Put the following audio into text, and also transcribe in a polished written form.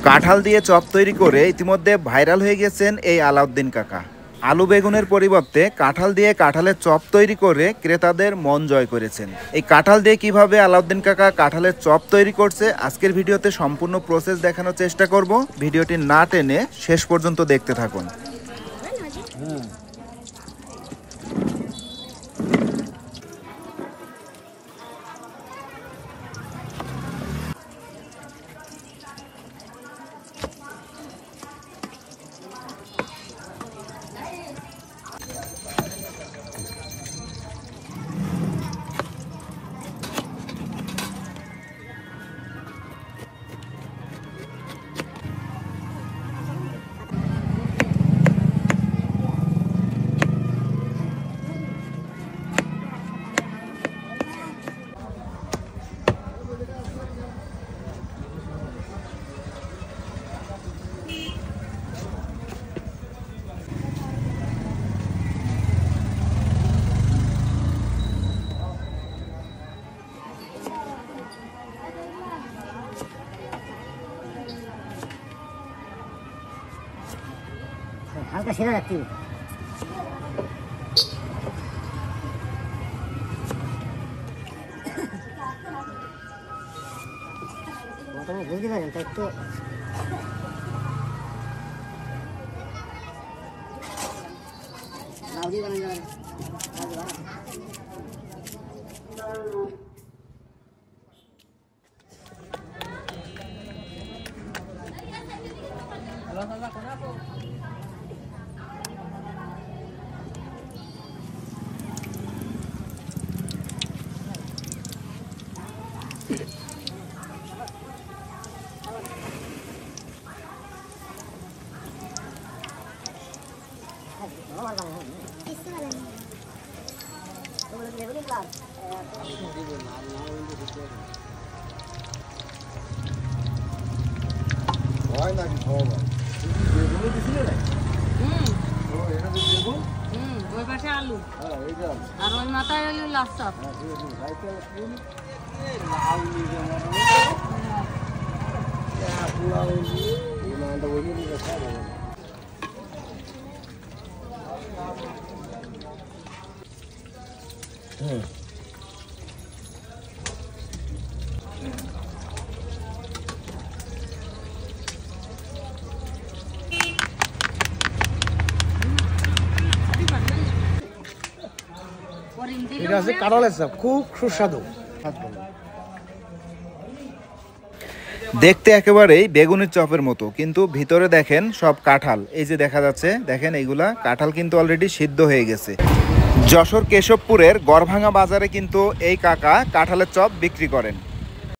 কাঁঠাল দিয়ে চপ তৈরি করে ইতিমধ্যে ভাইরাল হয়ে গেছেন এই আলাউদ্দিন কাকা। আলু বেগুনের পরিবর্তে কাঁঠাল দিয়ে কাঁঠালের চপ তৈরি করে ক্রেতাদের মন জয় করেছেন। এই কাঁঠাল দিয়ে কিভাবে আলাউদ্দিন কাকা কাঁঠালের চপ তৈরি করছে আজকের ভিডিওতে সম্পূর্ণ প্রসেস দেখানোর চেষ্টা করব। ভিডিওটি না টেনে শেষ পর্যন্ত দেখতে থাকুন। হালকা সেরা রাখতে হবে। বুঝতে পারেন তাই তো আলু আর ওই মাথায় আলু লাস্ট এটা আছে কাঁঠালের চপ, খুব সুস্বাদু। দেখতে একেবারেই বেগুনের চপের মতো, কিন্তু ভিতরে দেখেন সব কাঁঠাল। এই যে দেখা যাচ্ছে, দেখেন এইগুলা কাঁঠাল কিন্তু অলরেডি সিদ্ধ হয়ে গেছে। যশোর কেশবপুরের গড়ভাঙা বাজারে কিন্তু এই কাকা কাঁঠালের চপ বিক্রি করেন।